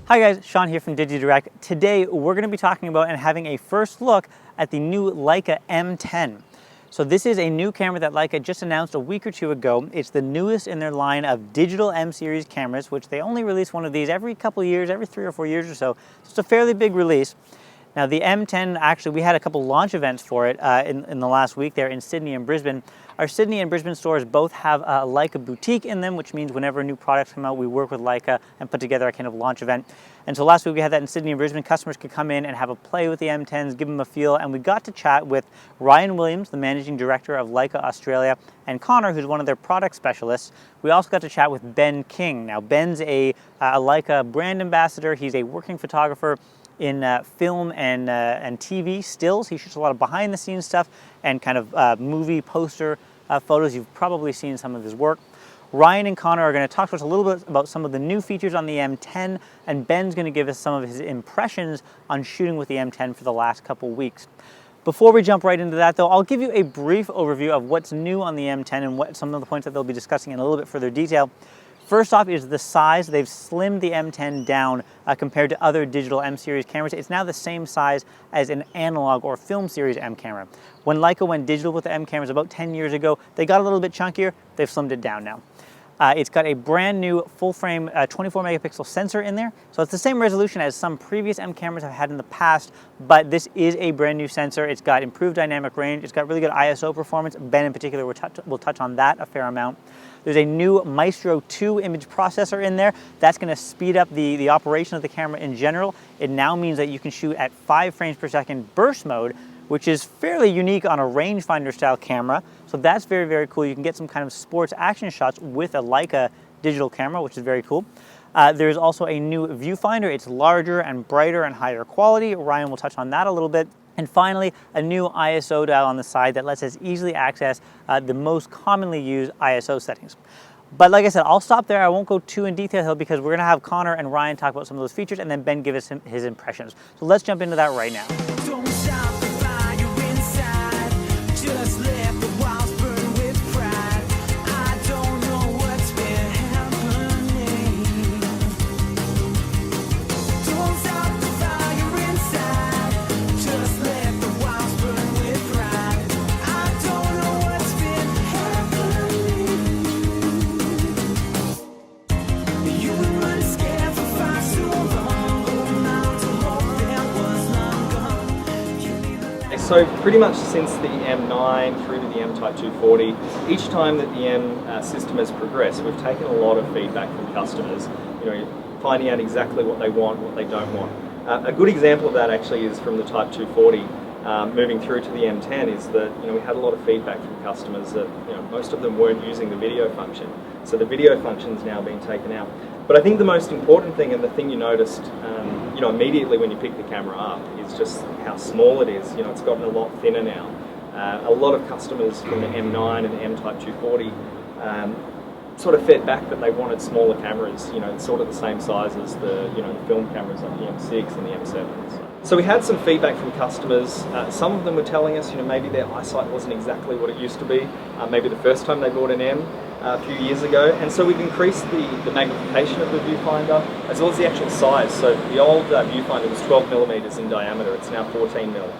Hi guys, Sean here from digiDirect. Today we're going to be talking about and having a first look at the new Leica M10. So this is a new camera that Leica just announced a week or two ago. It's the newest in their line of digital M series cameras, which they only release one of these every couple of years, every 3 or 4 years or so. So it's a fairly big release. Now the M10, actually we had a couple launch events for it in the last week there in Sydney and Brisbane. Our Sydney and Brisbane stores both have a Leica boutique in them, which means whenever new products come out, we work with Leica and put together a kind of launch event. And so last week we had that in Sydney and Brisbane. Customers could come in and have a play with the M10s, give them a feel, and we got to chat with Ryan Williams, the managing director of Leica Australia, and Connor, who's one of their product specialists. We also got to chat with Ben King. Now Ben's a Leica brand ambassador. He's a working photographer in film and TV stills. He shoots a lot of behind the scenes stuff and kind of movie poster photos. You've probably seen some of his work. Ryan and Connor are going to talk to us a little bit about some of the new features on the M10, and Ben's going to give us some of his impressions on shooting with the M10 for the last couple weeks. Before we jump right into that though, I'll give you a brief overview of what's new on the M10 and what some of the points that they'll be discussing in a little bit further detail. First off is the size. They've slimmed the M10 down compared to other digital M series cameras. It's now the same size as an analog or film series M camera. When Leica went digital with the M cameras about 10 years ago, they got a little bit chunkier. They've slimmed it down now. It's got a brand new full frame 24 megapixel sensor in there. So it's the same resolution as some previous M cameras have had in the past, but this is a brand new sensor. It's got improved dynamic range. It's got really good ISO performance. Ben in particular will touch on that a fair amount. There's a new Maestro 2 image processor in there. That's going to speed up the operation of the camera in general. It now means that you can shoot at 5 frames per second burst mode, which is fairly unique on a rangefinder style camera. So that's very, very cool. You can get some kind of sports action shots with a Leica digital camera, which is very cool. There's also a new viewfinder. It's larger and brighter and higher quality. Ryan will touch on that a little bit. And finally, a new ISO dial on the side that lets us easily access the most commonly used ISO settings. But like I said, I'll stop there. I won't go too in detail because we're gonna have Connor and Ryan talk about some of those features and then Ben give us his impressions. So let's jump into that right now. So pretty much since the M9 through to the M-Type 240, each time that the M system has progressed, we've taken a lot of feedback from customers, finding out exactly what they want, what they don't want. A good example of that actually is from the Type 240 moving through to the M10 is that we had a lot of feedback from customers that most of them weren't using the video function. So the video function is now being taken out. But I think the most important thing and the thing you noticed immediately when you pick the camera up is just how small it is. It's gotten a lot thinner now. A lot of customers from the M9 and the M-Type 240 sort of fed back that they wanted smaller cameras, sort of the same size as the film cameras like the M6 and the M7. So we had some feedback from customers. Some of them were telling us, maybe their eyesight wasn't exactly what it used to be. Maybe the first time they bought an M a few years ago. And so we've increased the magnification of the viewfinder as well as the actual size. So the old viewfinder was 12 millimeters in diameter. It's now 14 mil.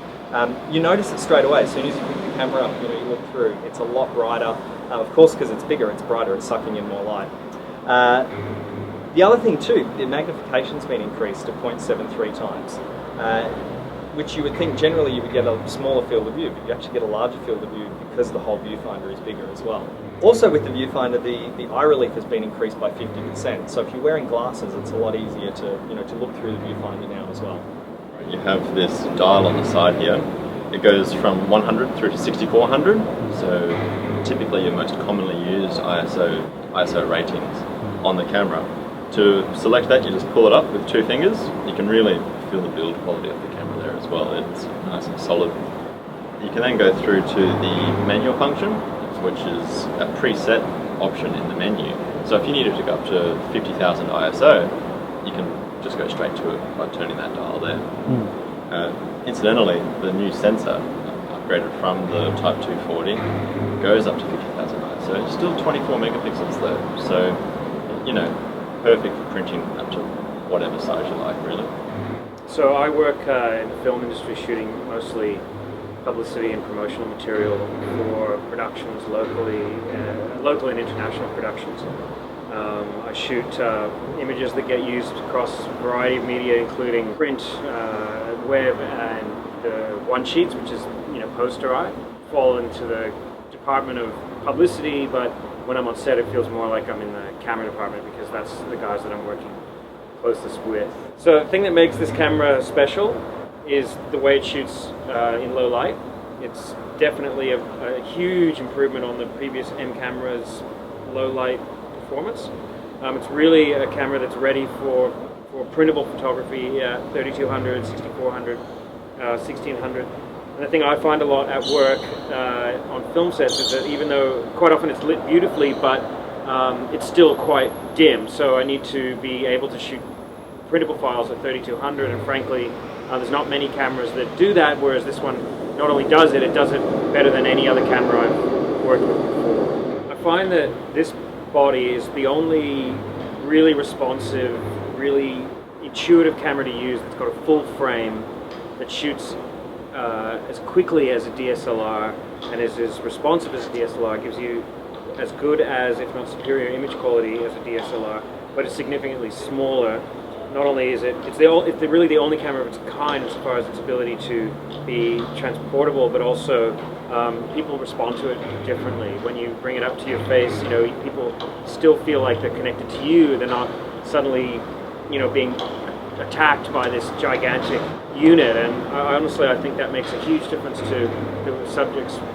You notice it straight away. As soon as you pick the camera up, you look through. It's a lot brighter. Of course, because it's bigger, it's brighter. It's sucking in more light. The other thing too, the magnification's been increased to 0.73 times. Which you would think generally you would get a smaller field of view, but you actually get a larger field of view because the whole viewfinder is bigger as well. Also with the viewfinder, the eye relief has been increased by 50%. So if you're wearing glasses, it's a lot easier to look through the viewfinder now as well. You have this dial on the side here. It goes from 100 through to 6400. So typically your most commonly used ISO ratings on the camera. To select that, you just pull it up with 2 fingers. You can really feel the build quality of the camera there as well. It's nice and solid. You can then go through to the manual function, which is a preset option in the menu. So if you needed to go up to 50,000 ISO, you can just go straight to it by turning that dial there. Incidentally, the new sensor, upgraded from the Type 240, goes up to 50,000 ISO. It's still 24 megapixels though, so perfect for printing up to whatever size you like, really. So I work in the film industry, shooting mostly publicity and promotional material for productions locally, local and international productions. I shoot images that get used across a variety of media, including print, web, and one sheets, which is poster art. Fall into the department of publicity, but when I'm on set, it feels more like I'm in the camera department because that's the guys that I'm working closest with. So the thing that makes this camera special is the way it shoots in low light. It's definitely a huge improvement on the previous M camera's low light performance. It's really a camera that's ready for printable photography at 3200, 6400, 1600. And the thing I find a lot at work on film sets is that even though quite often it's lit beautifully, but it's still quite dim. So I need to be able to shoot printable files at 3200, and frankly, there's not many cameras that do that, whereas this one not only does it, it does it better than any other camera I've worked with before. I find that this body is the only really responsive, really intuitive camera to use that's got a full frame, that shoots as quickly as a DSLR and is as responsive as a DSLR, gives you as good as, if not superior, image quality as a DSLR, but it's significantly smaller. Not only is it's really the only camera of its kind as far as its ability to be transportable, but also people respond to it differently. When you bring it up to your face, people still feel like they're connected to you. They're not suddenly, being attacked by this gigantic unit. And honestly, I think that makes a huge difference to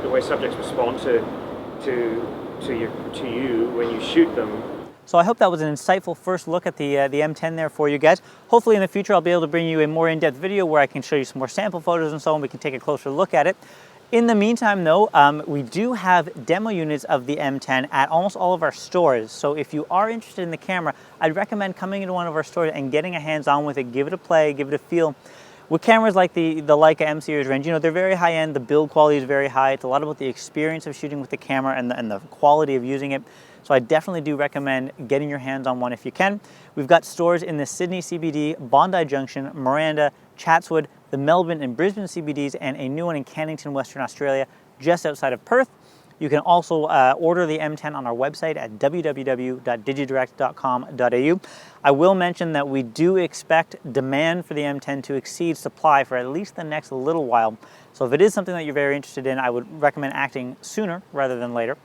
the way subjects respond to you when you shoot them. So I hope that was an insightful first look at the M10 there for you guys. Hopefully in the future I'll be able to bring you a more in-depth video where I can show you some more sample photos and so on. We can take a closer look at it. In the meantime though, we do have demo units of the M10 at almost all of our stores. So if you are interested in the camera, I'd recommend coming into one of our stores and getting a hands-on with it, give it a play, give it a feel. With cameras like the Leica M series range, they're very high end, the build quality is very high. It's a lot about the experience of shooting with the camera and the quality of using it. So I definitely do recommend getting your hands on one if you can. We've got stores in the Sydney CBD, Bondi Junction, Miranda, Chatswood, the Melbourne and Brisbane CBDs, and a new one in Cannington, Western Australia, just outside of Perth. You can also order the M10 on our website at www.digidirect.com.au. I will mention that we do expect demand for the M10 to exceed supply for at least the next little while. So if it is something that you're very interested in, I would recommend acting sooner rather than later.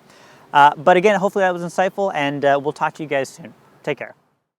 But again, hopefully that was insightful, and we'll talk to you guys soon. Take care.